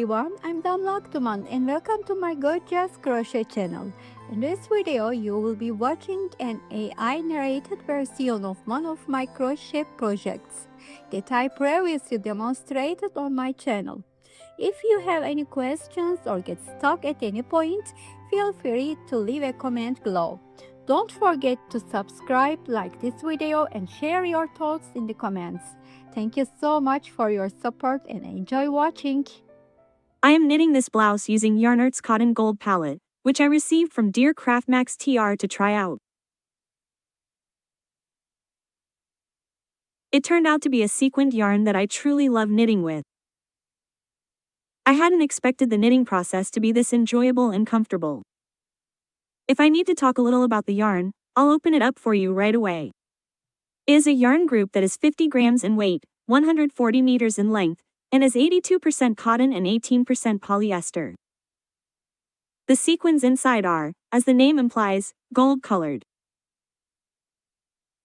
everyone, I'm Damlaktuman and welcome to my gorgeous crochet channel. In this video, you will be watching an AI narrated version of one of my crochet projects that I previously demonstrated on my channel. If you have any questions or get stuck at any point, feel free to leave a comment below. Don't forget to subscribe, like this video and share your thoughts in the comments. Thank you so much for your support and enjoy watching. I am knitting this blouse using Yarn Arts Cotton Gold palette, which I received from Dear Craftmax TR to try out. It turned out to be a sequined yarn that I truly love knitting with. I hadn't expected the knitting process to be this enjoyable and comfortable. If I need to talk a little about the yarn, I'll open it up for you right away. It is a yarn group that is 50 grams in weight, 140 meters in length, and is 82% cotton and 18% polyester. The sequins inside are, as the name implies, gold-colored.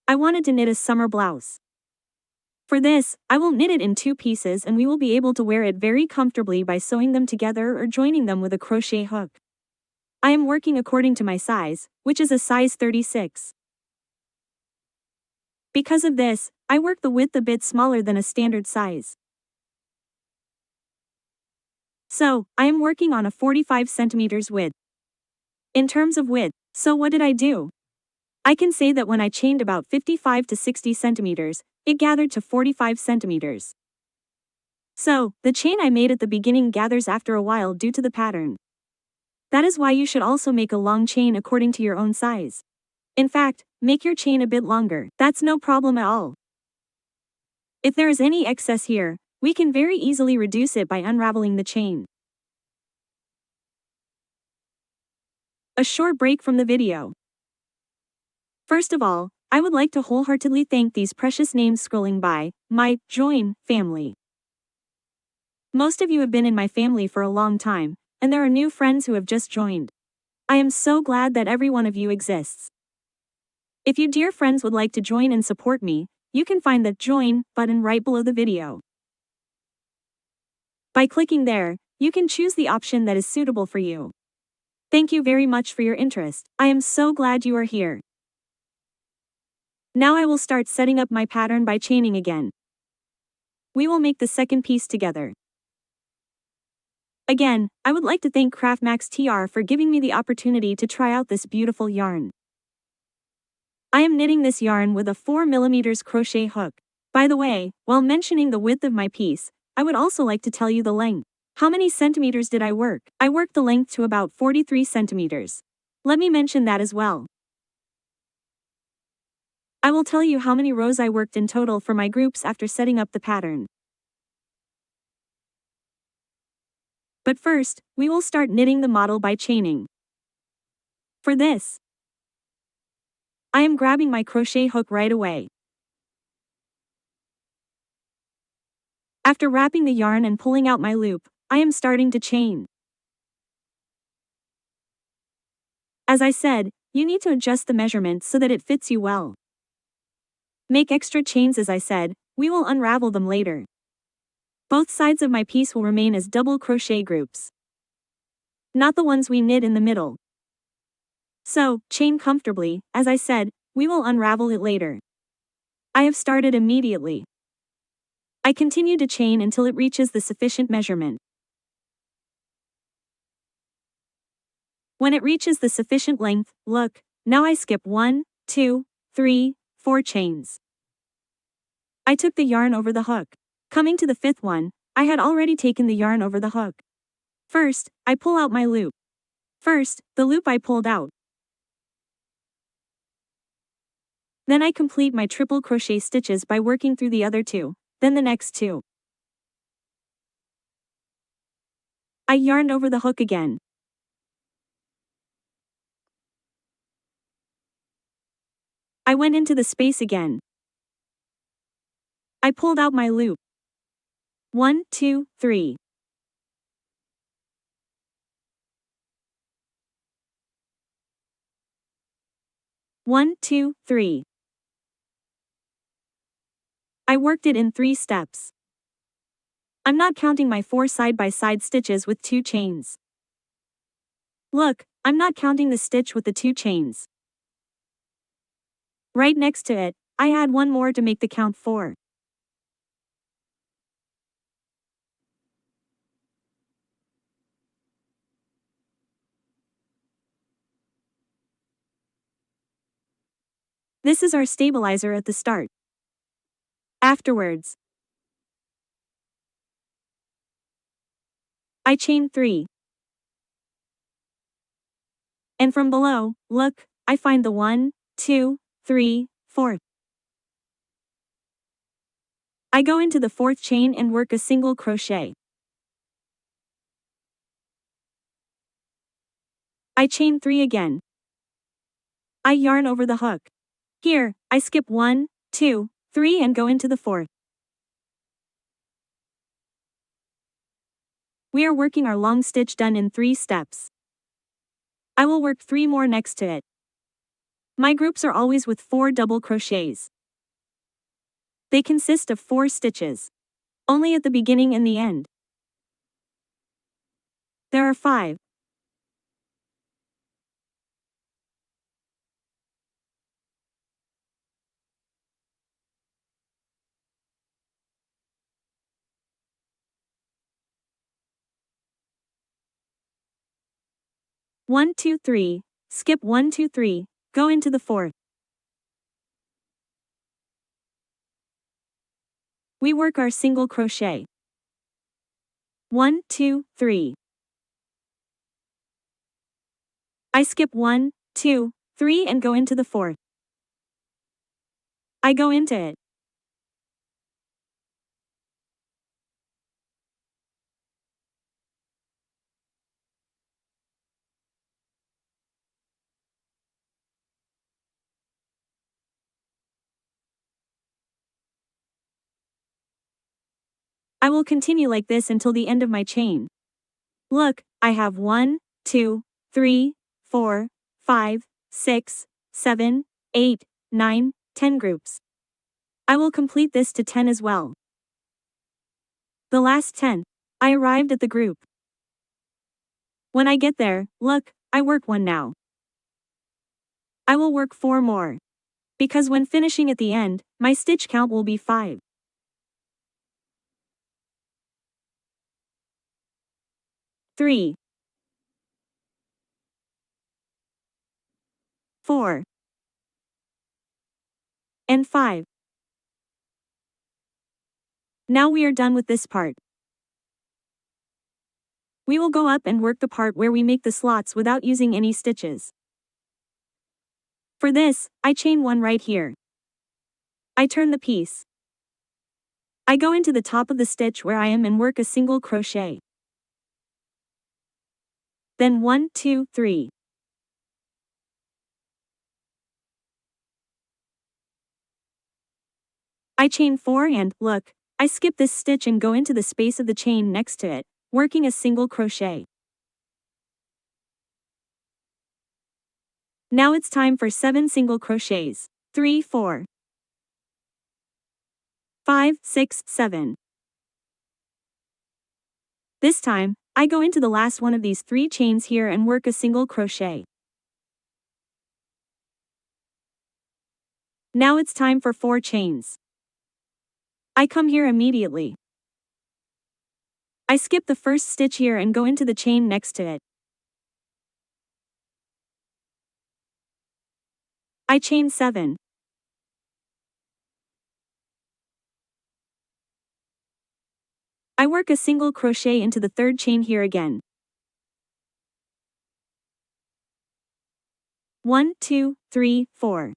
I wanted to knit a summer blouse. For this, I will knit it in 2 pieces and we will be able to wear it very comfortably by sewing them together or joining them with a crochet hook. I am working according to my size, which is a size 36. Because of this, I work the width a bit smaller than a standard size. So, I am working on a 45 centimeters width. In terms of width, so what did I do? I can say that when I chained about 55 to 60 centimeters, it gathered to 45 centimeters. So, the chain I made at the beginning gathers after a while due to the pattern. That is why you should also make a long chain according to your own size. In fact, make your chain a bit longer, that's no problem at all. If there is any excess here, we can very easily reduce it by unraveling the chain. A short break from the video. First of all, I would like to wholeheartedly thank these precious names scrolling by, my Join family. Most of you have been in my family for a long time, and there are new friends who have just joined. I am so glad that every one of you exists. If you dear friends would like to join and support me, you can find the Join button right below the video. By clicking there, you can choose the option that is suitable for you. Thank you very much for your interest. I am so glad you are here. Now I will start setting up my pattern by chaining again. We will make the second piece together. Again, I would like to thank Craftmax TR for giving me the opportunity to try out this beautiful yarn. I am knitting this yarn with a 4mm crochet hook. By the way, while mentioning the width of my piece, I would also like to tell you the length. How many centimeters did I work? I worked the length to about 43 centimeters. Let me mention that as well. I will tell you how many rows I worked in total for my groups after setting up the pattern. But first, we will start knitting the model by chaining. For this, I am grabbing my crochet hook right away. After wrapping the yarn and pulling out my loop, I am starting to chain. As I said, you need to adjust the measurement so that it fits you well. Make extra chains as I said, we will unravel them later. Both sides of my piece will remain as double crochet groups, not the ones we knit in the middle. So, chain comfortably, as I said, we will unravel it later. I have started immediately. I continue to chain until it reaches the sufficient measurement. When it reaches the sufficient length, look, now I skip 1, 2, 3, 4 chains. I took the yarn over the hook. Coming to the 5th one, I had already taken the yarn over the hook. First, I pull out my loop. First, the loop I pulled out. Then I complete my triple crochet stitches by working through the other 2, then the next 2. I yarned over the hook again. I went into the space again. I pulled out my loop. 1, 2, 3. One, 2, 3. I worked it in 3 steps. I'm not counting my 4 side-by-side stitches with 2 chains. Look, I'm not counting the stitch with the 2 chains. Right next to it, I add one more to make the count 4. This is our stabilizer at the start. Afterwards, I chain 3. And from below, look, I find the 1, 2, 3, 4. I go into the 4th chain and work a single crochet. I chain 3 again. I yarn over the hook. Here, I skip 1, 2, 3 and go into the 4th. We are working our long stitch done in 3 steps. I will work 3 more next to it. My groups are always with 4 double crochets. They consist of 4 stitches. Only at the beginning and the end. There are 5. One, 2, 3, skip 1, 2, 3, go into the 4th. We work our single crochet. 1, 2, 3. I skip 1, 2, 3 and go into the 4th. I go into it. I will continue like this until the end of my chain. Look, I have 1, 2, 3, 4, 5, 6, 7, 8, 9, 10 groups. I will complete this to 10 as well. The last 10. I arrived at the group. When I get there, look, I work 1 now. I will work 4 more. Because when finishing at the end, my stitch count will be 5. 3, 4, and 5. Now we are done with this part. We will go up and work the part where we make the slots without using any stitches. For this, I chain 1 right here. I turn the piece. I go into the top of the stitch where I am and work a single crochet. Then 1, 2, 3. I chain 4 and, look, I skip this stitch and go into the space of the chain next to it, working a single crochet. Now it's time for 7 single crochets. 3, 4, 5, 6, 7. This time, I go into the last one of these 3 chains here and work a single crochet. Now it's time for 4 chains. I come here immediately. I skip the first stitch here and go into the chain next to it. I chain 7. I work a single crochet into the 3rd chain here again. 1, 2, 3, 4.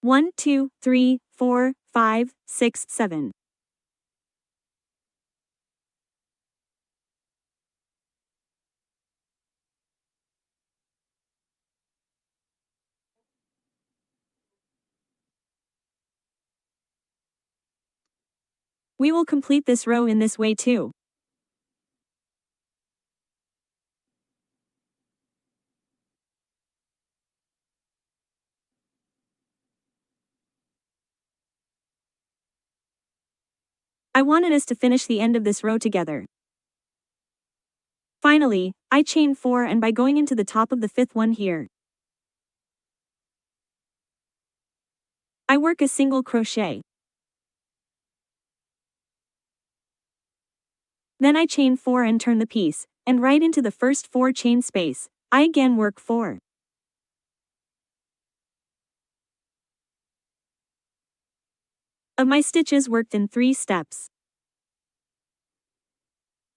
One, 2, 3, 4, 5, 6, 7. We will complete this row in this way too. I wanted us to finish the end of this row together. Finally, I chain 4 and by going into the top of the 5th one here, I work a single crochet. Then I chain 4 and turn the piece, and right into the first 4 chain space, I again work 4. Of my stitches worked in 3 steps.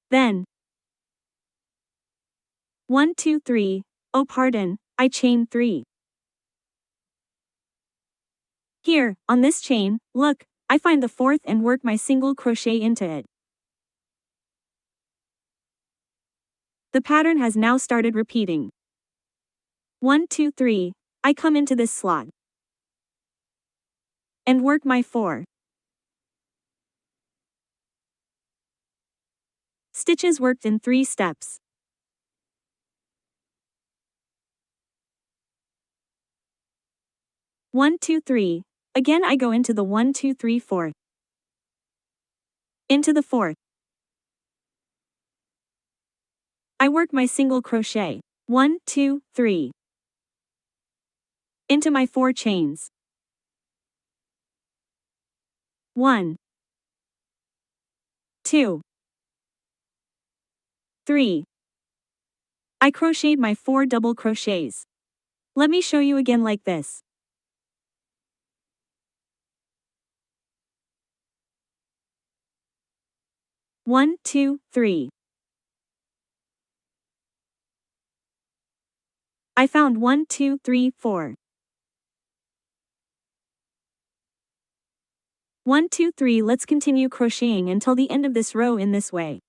Then 1, 2, 3, oh pardon, I chain 3. Here, on this chain, look, I find the 4th and work my single crochet into it. The pattern has now started repeating. 1, 2, 3, I come into this slot and work my 4 stitches worked in 3 steps. 1, 2, 3, again I go into the 1, 2, 3, 4, into the 4th. I work my single crochet, 1, 2, 3, into my 4 chains. 1, 2, 3. I crocheted my 4 double crochets. Let me show you again like this. One, 2, 3. I found 1, 2, 3, 4. 1, 2, 3. Let's continue crocheting until the end of this row in this way.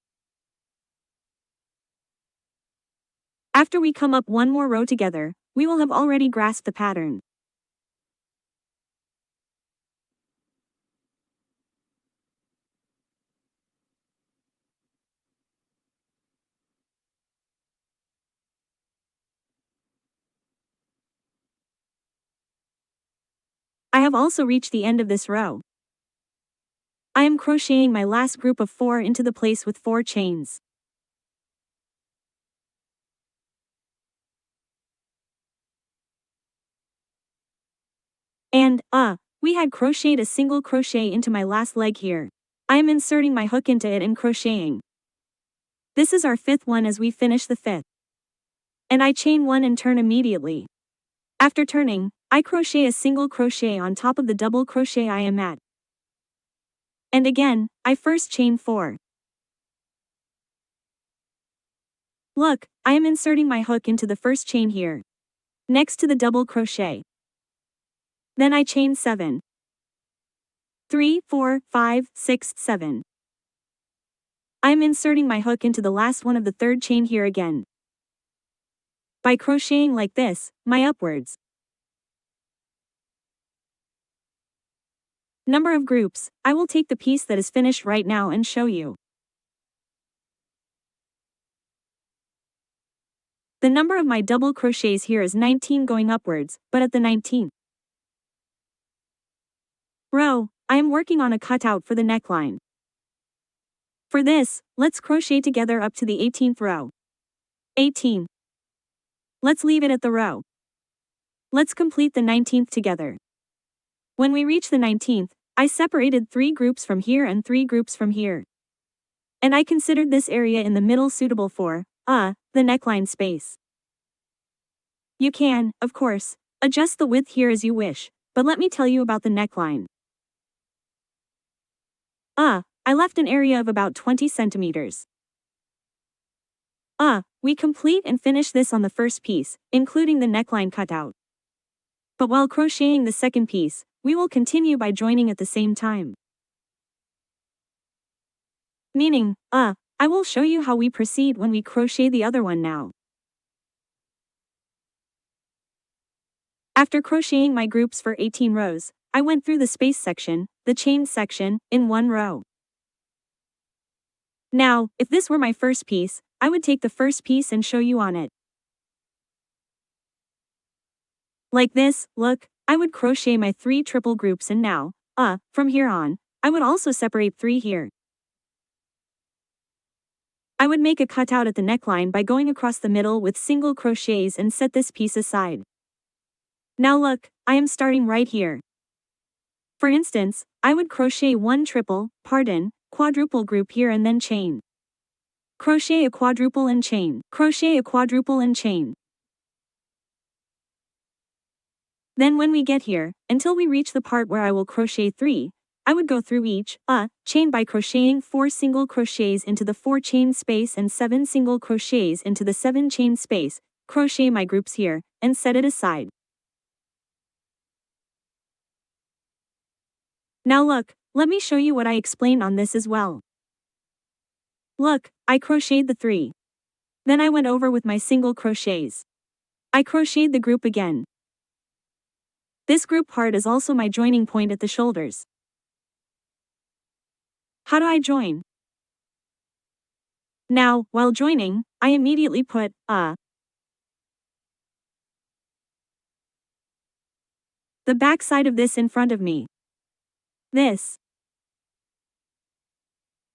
After we come up one more row together, we will have already grasped the pattern. I have also reached the end of this row. I am crocheting my last group of 4 into the place with 4 chains. And, we had crocheted a single crochet into my last leg here. I am inserting my hook into it and crocheting. This is our 5th one as we finish the 5th. And I chain 1 and turn immediately. After turning, I crochet a single crochet on top of the double crochet I am at. And again, I first chain 4. Look, I am inserting my hook into the first chain here, next to the double crochet. Then I chain 7. 3, 4, 5, 6, 7. I am inserting my hook into the last one of the 3rd chain here again. By crocheting like this, my upwards. Number of groups, I will take the piece that is finished right now and show you. The number of my double crochets here is 19 going upwards, but at the 19th row, I am working on a cutout for the neckline. For this, let's crochet together up to the 18th row. 18. Let's leave it at the row. Let's complete the 19th together. When we reach the 19th, I separated 3 groups from here and 3 groups from here. And I considered this area in the middle suitable for, the neckline space. You can, of course, adjust the width here as you wish, but let me tell you about the neckline. I left an area of about 20 centimeters. We complete and finish this on the first piece, including the neckline cutout. But while crocheting the second piece, we will continue by joining at the same time. Meaning, I will show you how we proceed when we crochet the other one now. After crocheting my groups for 18 rows, I went through the space section, the chain section, in one row. Now, if this were my first piece, I would take the first piece and show you on it. Like this, look, I would crochet my 3 triple groups and now, from here on, I would also separate 3 here. I would make a cutout at the neckline by going across the middle with single crochets and set this piece aside. Now look, I am starting right here. For instance, I would crochet one quadruple group here and then chain. Crochet a quadruple and chain. Crochet a quadruple and chain. Then when we get here, until we reach the part where I will crochet 3, I would go through each chain by crocheting 4 single crochets into the 4 chain space and 7 single crochets into the 7 chain space, crochet my groups here, and set it aside. Now look, let me show you what I explained on this as well. Look, I crocheted the 3. Then I went over with my single crochets. I crocheted the group again. This group part is also my joining point at the shoulders. How do I join? Now, while joining, I immediately put the back side of this in front of me. This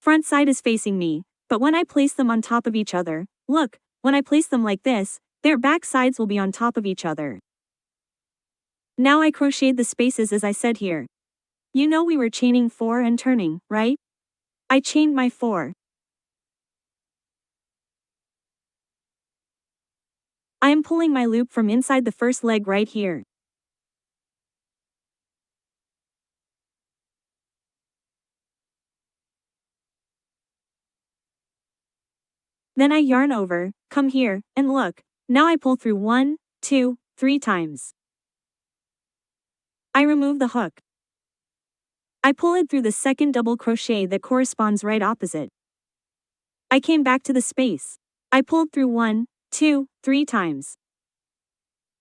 front side is facing me, but when I place them on top of each other, look, when I place them like this, their back sides will be on top of each other. Now I crocheted the spaces as I said here. You know we were chaining 4 and turning, right? I chained my 4. I am pulling my loop from inside the first leg right here. Then I yarn over, come here, and look, now I pull through 1, 2, 3 times. I remove the hook. I pull it through the second double crochet that corresponds right opposite. I came back to the space. I pulled through 1, 2, 3 times.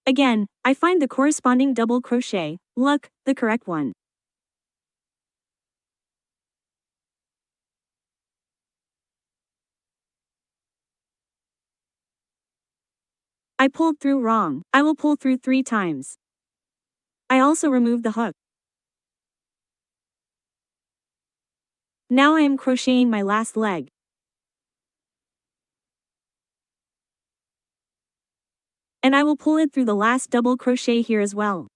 Again, I find the corresponding double crochet, look, the correct one. I pulled through wrong. I will pull through 3 times. I also remove the hook. Now I am crocheting my last leg. And I will pull it through the last double crochet here as well.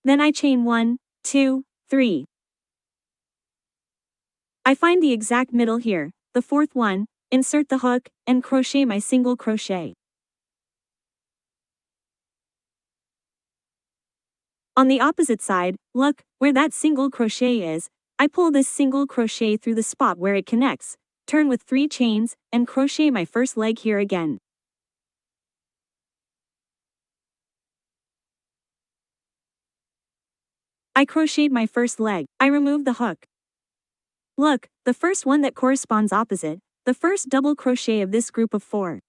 Then I chain 1, 2, 3. I find the exact middle here, the fourth one, insert the hook, and crochet my single crochet. On the opposite side, look, where that single crochet is, I pull this single crochet through the spot where it connects, turn with 3 chains, and crochet my first leg here again. I crocheted my first leg. I removed the hook. Look, the first one that corresponds opposite, the first double crochet of this group of 4.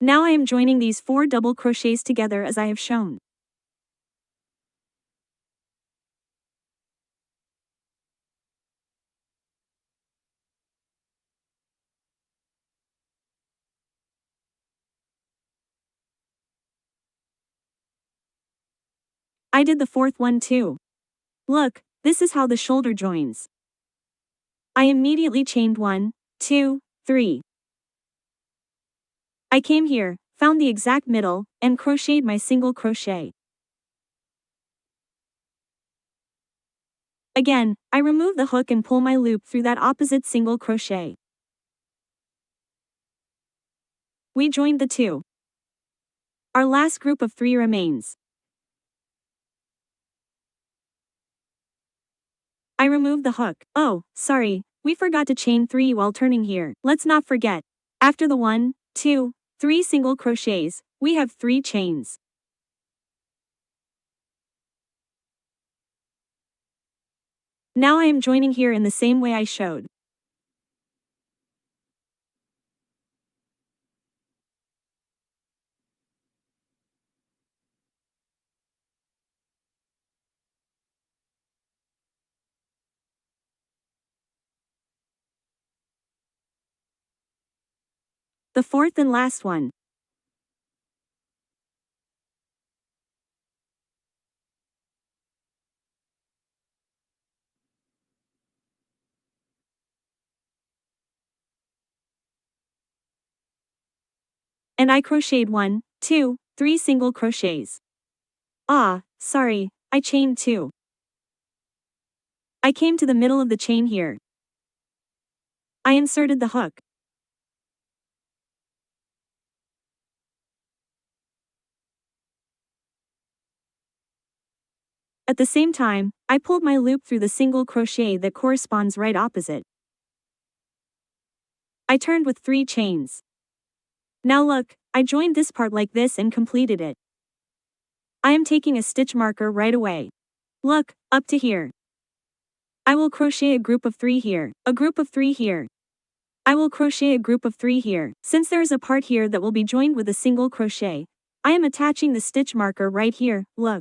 Now I am joining these 4 double crochets together as I have shown. I did the 4th one too. Look, this is how the shoulder joins. I immediately chained 1, 2, 3. I came here, found the exact middle, and crocheted my single crochet. Again, I remove the hook and pull my loop through that opposite single crochet. We joined the 2. Our last group of 3 remains. I removed the hook. Oh, sorry, we forgot to chain 3 while turning here. Let's not forget. After the 1, 2, 3 single crochets, we have 3 chains. Now I am joining here in the same way I showed. The 4th and last one. And I crocheted 1, 2, 3 single crochets. Ah, sorry, I chained 2. I came to the middle of the chain here. I inserted the hook. At the same time, I pulled my loop through the single crochet that corresponds right opposite. I turned with 3 chains. Now look, I joined this part like this and completed it. I am taking a stitch marker right away. Look, up to here. I will crochet a group of 3 here, a group of 3 here. I will crochet a group of 3 here. Since there is a part here that will be joined with a single crochet, I am attaching the stitch marker right here, look.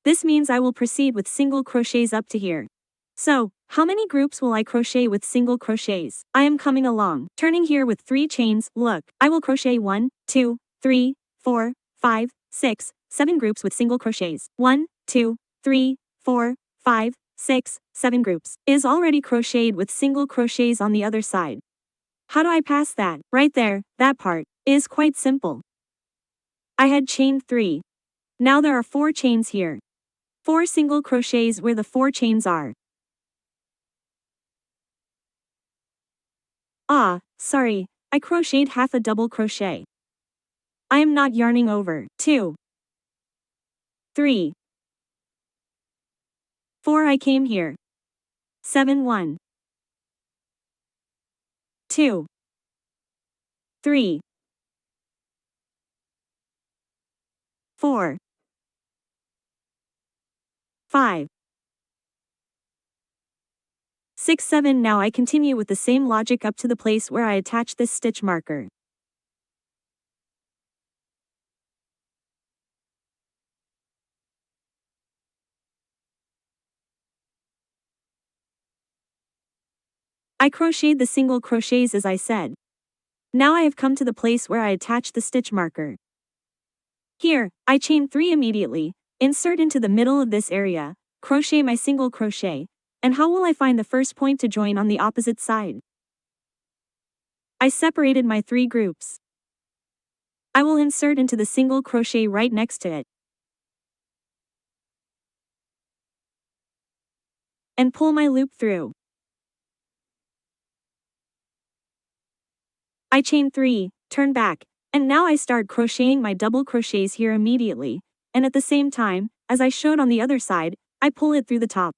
This means I will proceed with single crochets up to here. So, how many groups will I crochet with single crochets? I am coming along, turning here with 3 chains, look. I will crochet 1, 2, 3, 4, 5, 6, 7 groups with single crochets. 1, 2, 3, 4, 5, 6, 7 groups. Is already crocheted with single crochets on the other side. How do I pass that? Right there, that part, is quite simple. I had chained 3. Now there are 4 chains here. 4 single crochets where the 4 chains are. Ah, sorry, I crocheted half a double crochet. I am not yarning over. 2, 3, 4 I came here. 7 1, 2, 3, 4, 5, 6 7 Now I continue with the same logic up to the place where I attach this stitch marker. I crocheted the single crochets as I said. Now I have come to the place where I attach the stitch marker. Here, I chain 3 immediately, insert into the middle of this area, crochet my single crochet, and how will I find the first point to join on the opposite side? I separated my 3 groups. I will insert into the single crochet right next to it. And pull my loop through. I chain 3, turn back, and now I start crocheting my double crochets here immediately, and at the same time, as I showed on the other side, I pull it through the top.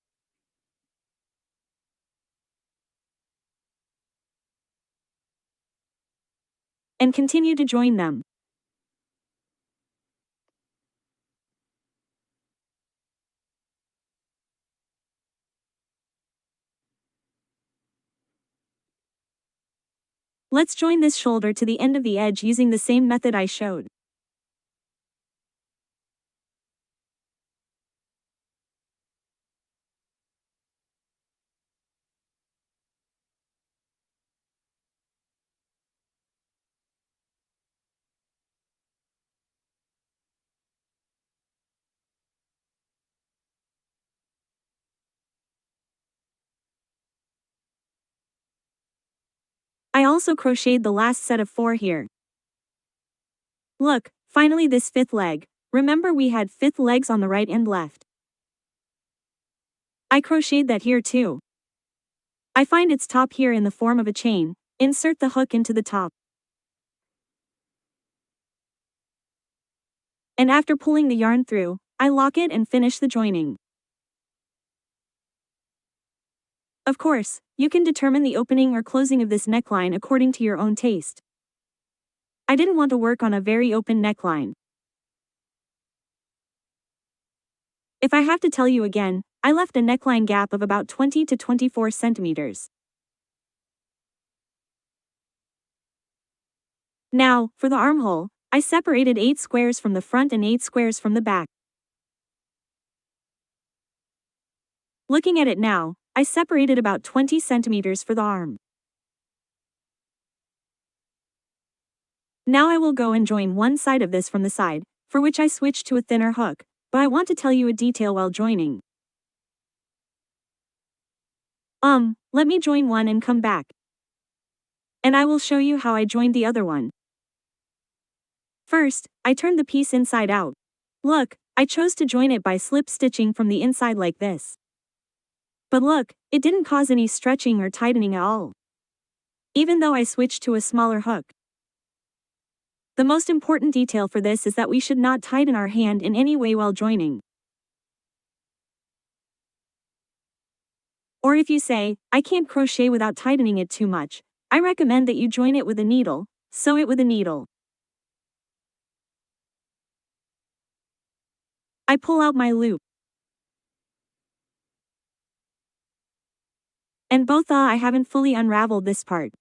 And continue to join them. Let's join this shoulder to the end of the edge using the same method I showed. I also crocheted the last set of 4 here. Look, finally this 5th leg. Remember we had 5th legs on the right and left. I crocheted that here too. I find its top here in the form of a chain, insert the hook into the top. And after pulling the yarn through, I lock it and finish the joining. Of course, you can determine the opening or closing of this neckline according to your own taste. I didn't want to work on a very open neckline. If I have to tell you again, I left a neckline gap of about 20 to 24 centimeters. Now, for the armhole, I separated 8 squares from the front and 8 squares from the back. Looking at it now, I separated about 20 centimeters for the arm. Now I will go and join one side of this from the side, for which I switched to a thinner hook, but I want to tell you a detail while joining. Let me join one and come back. And I will show you how I joined the other one. First, I turned the piece inside out. Look, I chose to join it by slip stitching from the inside like this. But look, it didn't cause any stretching or tightening at all, even though I switched to a smaller hook. The most important detail for this is that we should not tighten our hand in any way while joining. Or if you say, I can't crochet without tightening it too much, I recommend that you join it with a needle, sew it with a needle. I pull out my loop. And I haven't fully unraveled this part.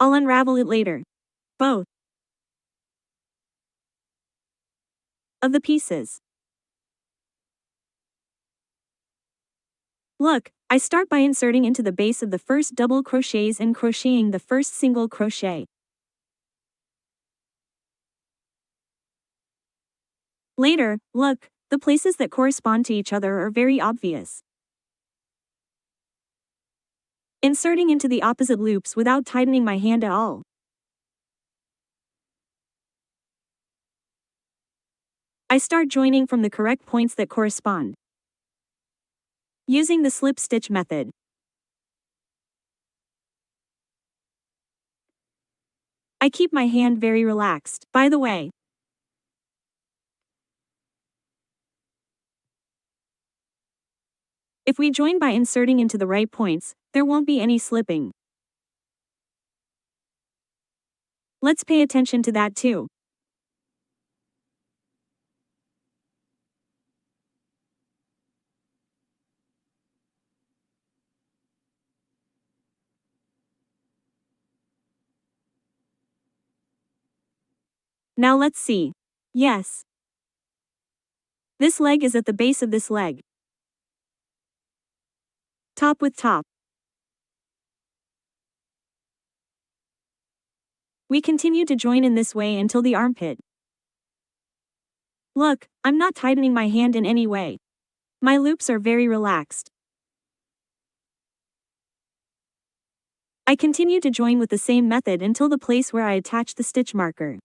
I'll unravel it later. Both of the pieces. Look, I start by inserting into the base of the first double crochets and crocheting the first single crochet. Later, look, the places that correspond to each other are very obvious. Inserting into the opposite loops without tightening my hand at all. I start joining from the correct points that correspond, using the slip stitch method. I keep my hand very relaxed, by the way. If we join by inserting into the right points, there won't be any slipping. Let's pay attention to that too. Now let's see. Yes. This leg is at the base of this leg. Top with top. We continue to join in this way until the armpit. Look, I'm not tightening my hand in any way. My loops are very relaxed. I continue to join with the same method until the place where I attach the stitch marker.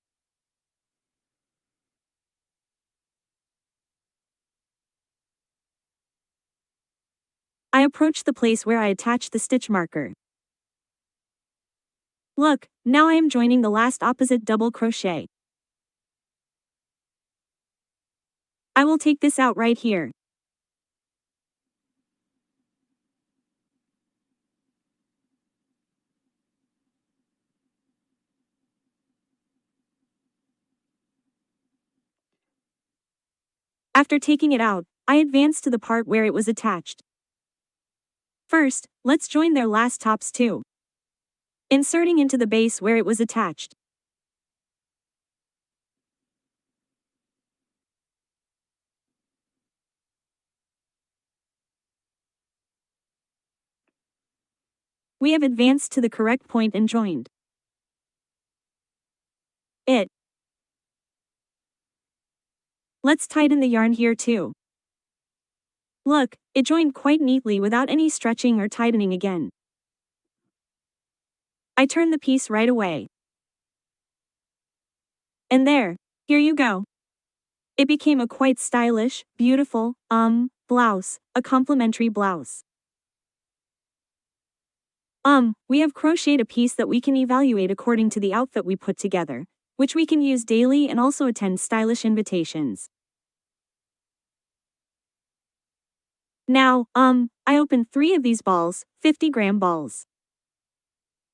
I approach the place where I attach the stitch marker. Look, now I am joining the last opposite double crochet. I will take this out right here. After taking it out, I advance to the part where it was attached. First, let's join their last tops too. Inserting into the base where it was attached. We have advanced to the correct point and joined it. Let's tighten the yarn here too. Look, it joined quite neatly without any stretching or tightening again. I turn the piece right away. And there, here you go. It became a quite stylish, beautiful, blouse, a complimentary blouse. We have crocheted a piece that we can evaluate according to the outfit we put together, which we can use daily and also attend stylish invitations. Now, I opened 3 of these balls, 50-gram balls.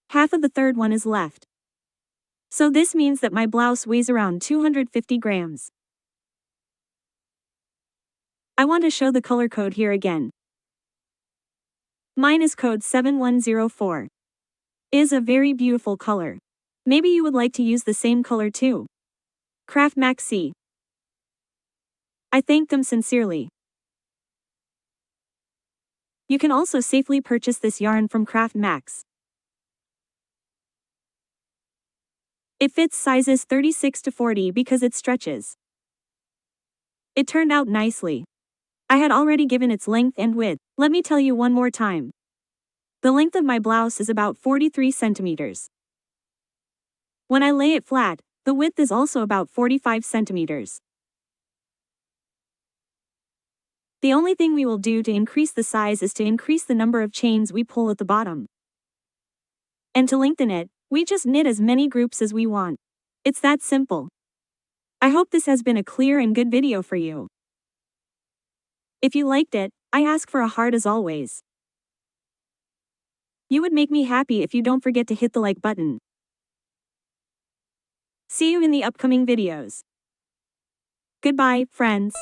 Half of the third one is left. So this means that my blouse weighs around 250 grams. I want to show the color code here again. Mine is code 7104. It is a very beautiful color. Maybe you would like to use the same color too. Craft Maxi. I thank them sincerely. You can also safely purchase this yarn from Craft Max. It fits sizes 36 to 40 because it stretches. It turned out nicely. I had already given its length and width. Let me tell you one more time. The length of my blouse is about 43 centimeters. When I lay it flat, The width is also about 45 centimeters. The only thing we will do to increase the size is to increase the number of chains we pull at the bottom. And to lengthen it, we just knit as many groups as we want. It's that simple. I hope this has been a clear and good video for you. If you liked it, I ask for a heart as always. You would make me happy if you don't forget to hit the like button. See you in the upcoming videos. Goodbye, friends.